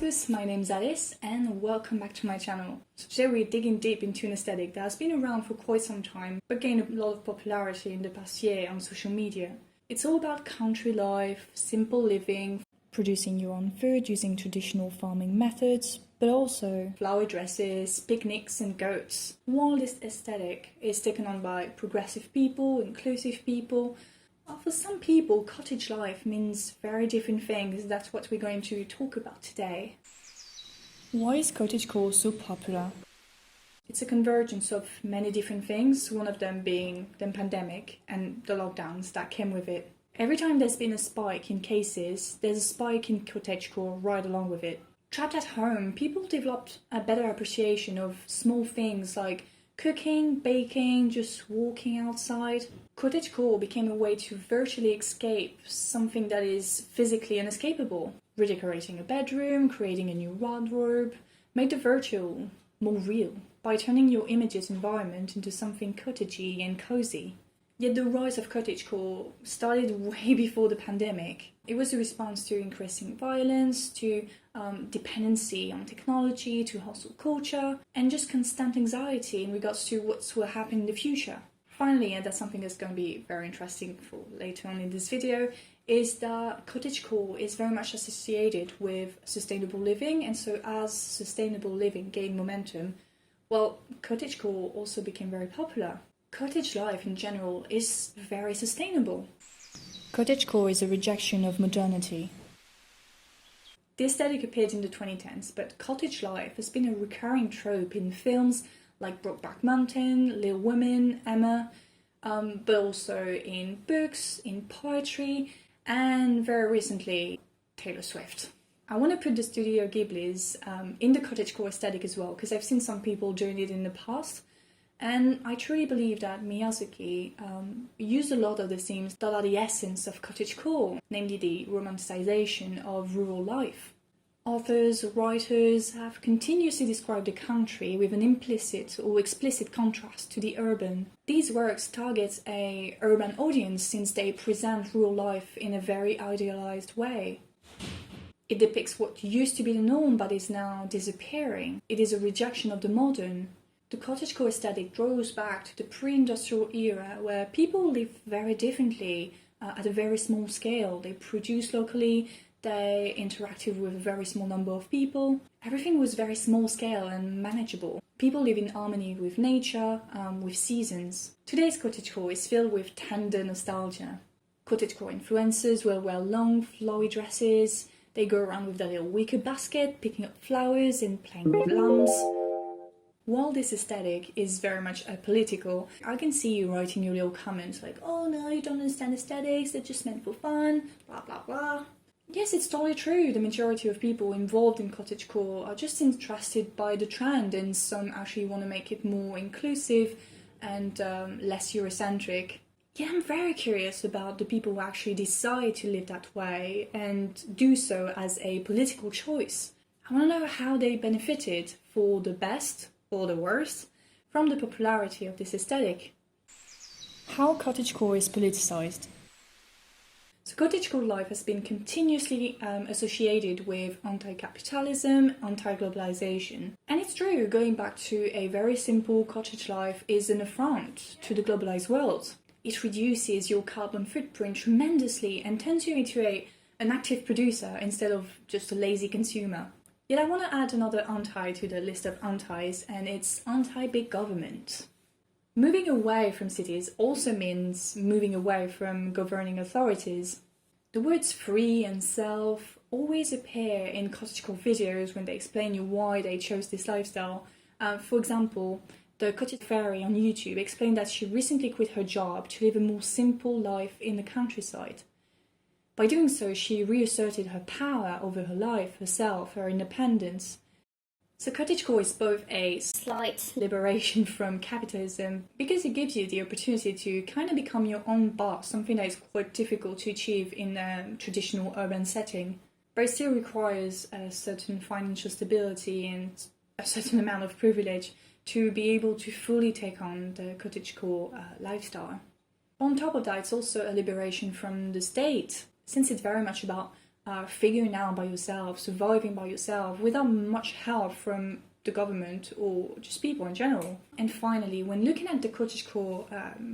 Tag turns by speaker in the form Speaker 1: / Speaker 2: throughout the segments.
Speaker 1: tous, my name's Alice and welcome back to my channel. So today we're digging deep into an aesthetic that has been around for quite some time but gained a lot of popularity in the past year on social media. It's all about country life, simple living, producing your own food using traditional farming methods, but also flower dresses, picnics and goats. While this aesthetic is taken on by progressive people, inclusive people, for some people, cottage life means very different things. That's what we're going to talk about today. Why is cottagecore so popular? It's a convergence of many different things, one of them being the pandemic and the lockdowns that came with it. Every time there's been a spike in cases, there's a spike in cottagecore right along with it. Trapped at home, people developed a better appreciation of small things like cooking, baking, just walking outside. Cottagecore became a way to virtually escape something that is physically unescapable. Redecorating a bedroom, creating a new wardrobe, made the virtual more real by turning your image's environment into something cottagey and cozy. Yet the rise of cottagecore started way before the pandemic. It was a response to increasing violence, to dependency on technology, to hustle culture, and just constant anxiety in regards to what will happen in the future. Finally, and that's something that's going to be very interesting for later on in this video, is that cottagecore is very much associated with sustainable living, and so as sustainable living gained momentum, well, cottagecore also became very popular. Cottage life in general is very sustainable. Cottagecore is a rejection of modernity. The aesthetic appeared in the 2010s, but cottage life has been a recurring trope in films like Brokeback Mountain, Little Women, Emma, but also in books, in poetry, and very recently, Taylor Swift. I want to put the Studio Ghibli's in the cottagecore aesthetic as well, because I've seen some people doing it in the past, and I truly believe that Miyazaki used a lot of the themes that are the essence of cottagecore, namely the romanticization of rural life. Authors, writers have continuously described the country with an implicit or explicit contrast to the urban. These works target an urban audience since they present rural life in a very idealized way. It depicts what used to be the norm but is now disappearing. It is a rejection of the modern. The cottagecore aesthetic draws back to the pre-industrial era where people lived very differently at a very small scale. They produced locally, they interacted with a very small number of people. Everything was very small scale and manageable. People live in harmony with nature, with seasons. Today's cottagecore is filled with tender nostalgia. Cottagecore influencers will wear long, flowy dresses. They go around with their little wicker basket, picking up flowers and playing with lambs. While this aesthetic is very much apolitical, I can see you writing your little comments like, oh no, you don't understand aesthetics, they're just meant for fun, blah blah blah. Yes, it's totally true. The majority of people involved in cottagecore are just interested by the trend, and some actually want to make it more inclusive and less Eurocentric. Yeah, I'm very curious about the people who actually decide to live that way and do so as a political choice. I want to know how they benefited, for the best or the worst, from the popularity of this aesthetic. How cottagecore is politicized. So cottagecore life has been continuously associated with anti-capitalism, anti-globalization. And it's true, going back to a very simple cottage life is an affront to the globalized world. It reduces your carbon footprint tremendously and turns you into an active producer instead of just a lazy consumer. Yet I want to add another anti to the list of antis, and it's anti-big government. Moving away from cities also means moving away from governing authorities. The words free and self always appear in cottagecore videos when they explain you why they chose this lifestyle. For example, the Cottage Fairy on YouTube explained that she recently quit her job to live a more simple life in the countryside. By doing so, she reasserted her power over her life, herself, her independence. So cottagecore is both a slight liberation from capitalism because it gives you the opportunity to kind of become your own boss, something that is quite difficult to achieve in a traditional urban setting. But it still requires a certain financial stability and a certain amount of privilege to be able to fully take on the cottagecore lifestyle. On top of that, it's also a liberation from the state, since it's very much about figuring out by yourself, surviving by yourself, without much help from the government or just people in general. And finally, when looking at the cottagecore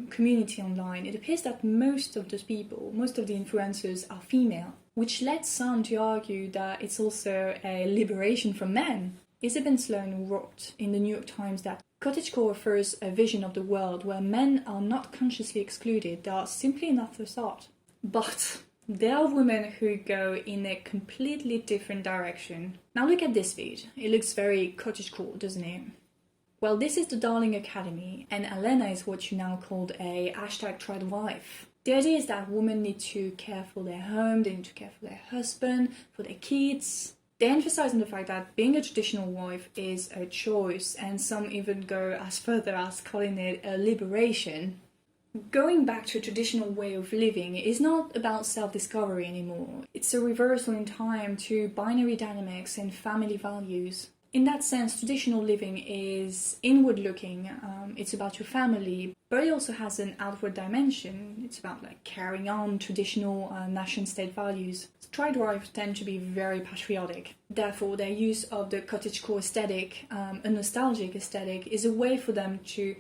Speaker 1: community online, it appears that most of those people, most of the influencers are female, which led some to argue that it's also a liberation from men. Isabel Sloan wrote in the New York Times that cottagecore offers a vision of the world where men are not consciously excluded, they are simply an afterthought. But there are women who go in a completely different direction. Now look at this feed. It looks very cottagecore, doesn't it? Well, this is the Darling Academy, and Elena is what you now called a #tried wife. The idea is that women need to care for their home, they need to care for their husband, for their kids. They emphasize on the fact that being a traditional wife is a choice, and some even go as further as calling it a liberation. Going back to a traditional way of living is not about self-discovery anymore. It's a reversal in time to binary dynamics and family values. In that sense, traditional living is inward-looking. It's about your family, but it also has an outward dimension. It's about carrying on traditional nation-state values. Tried wives tend to be very patriotic. Therefore, their use of the cottagecore aesthetic, a nostalgic aesthetic, is a way for them to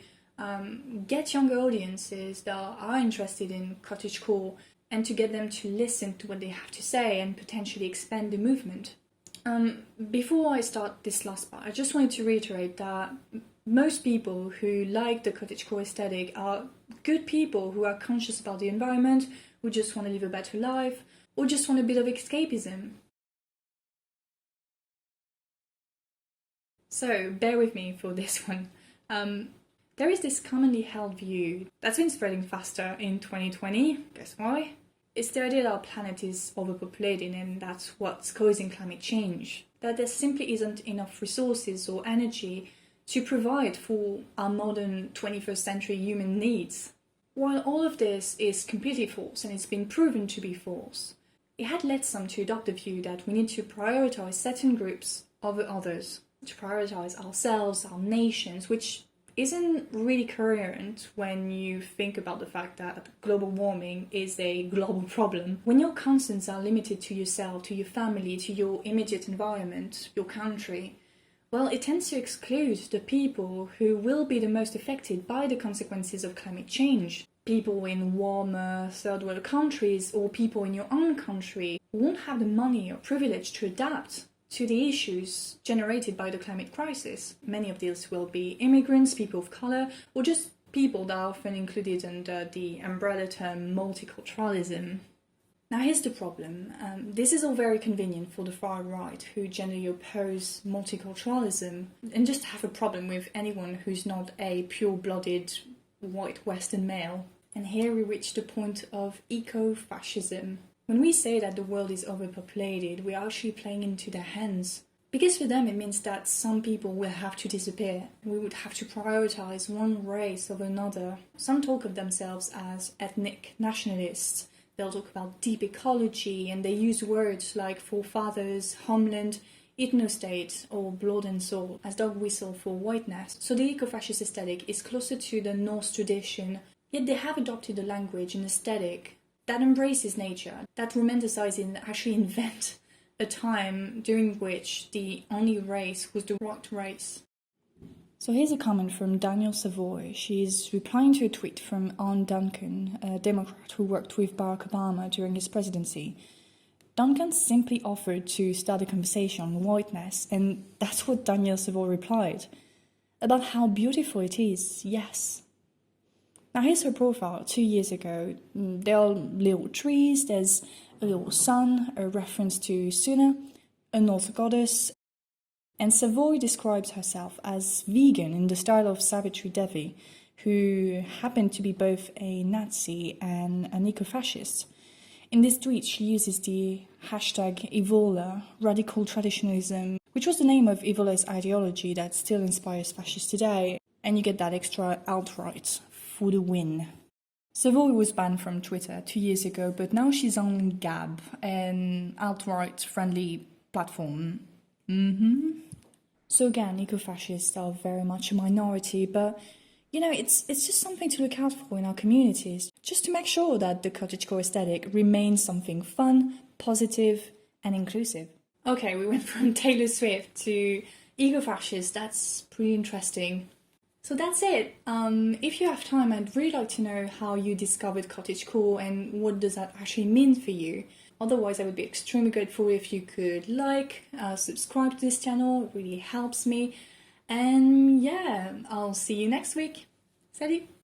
Speaker 1: get younger audiences that are interested in cottagecore and to get them to listen to what they have to say and potentially expand the movement. Before I start this last part, I just wanted to reiterate that most people who like the cottagecore aesthetic are good people who are conscious about the environment, who just want to live a better life, or just want a bit of escapism. So bear with me for this one. There is this commonly held view that's been spreading faster in 2020. Guess why? It's the idea that our planet is overpopulated and that's what's causing climate change. That there simply isn't enough resources or energy to provide for our modern 21st century human needs. While all of this is completely false, and it's been proven to be false, it had led some to adopt the view that we need to prioritize certain groups over others, to prioritize ourselves, our nations, which isn't really coherent when you think about the fact that global warming is a global problem. When your concerns are limited to yourself, to your family, to your immediate environment, your country, well, it tends to exclude the people who will be the most affected by the consequences of climate change. People in warmer third world countries or people in your own country won't have the money or privilege to adapt to the issues generated by the climate crisis. Many of these will be immigrants, people of colour, or just people that are often included under the umbrella term multiculturalism. Now here's the problem. This is all very convenient for the far right, who generally oppose multiculturalism and just have a problem with anyone who's not a pure-blooded white Western male. And here we reach the point of ecofascism. When we say that the world is overpopulated, we are actually playing into their hands. Because for them it means that some people will have to disappear. We would have to prioritize one race over another. Some talk of themselves as ethnic nationalists. They'll talk about deep ecology, and they use words like forefathers, homeland, ethnostate, or blood and soul as dog whistle for whiteness. So the ecofascist aesthetic is closer to the Norse tradition, yet they have adopted a language and aesthetic that embraces nature, that romanticizes and actually invent a time during which the only race was the white race. So here's a comment from Danielle Savoy. She's replying to a tweet from Anne Duncan, a Democrat who worked with Barack Obama during his presidency. Duncan simply offered to start a conversation on whiteness, and that's what Danielle Savoy replied. About how beautiful it is, yes. Now here's her profile 2 years ago. There are little trees, there's a little sun, a reference to Suna, a North goddess, and Savoy describes herself as vegan in the style of Savitri Devi, who happened to be both a Nazi and an ecofascist. In this tweet, she uses the hashtag Evola, radical traditionalism, which was the name of Evola's ideology that still inspires fascists today, and you get that extra alt-right for the win. Savoy was banned from Twitter 2 years ago, but now she's on Gab, an alt-right friendly platform. So again, ecofascists are very much a minority, but it's just something to look out for in our communities, just to make sure that the cottagecore aesthetic remains something fun, positive, and inclusive. Okay, we went from Taylor Swift to Ecofascist. That's pretty interesting. So that's it. If you have time, I'd really like to know how you discovered Cottagecore and what does that actually mean for you. Otherwise, I would be extremely grateful if you could subscribe to this channel. It really helps me. And yeah, I'll see you next week. Salut!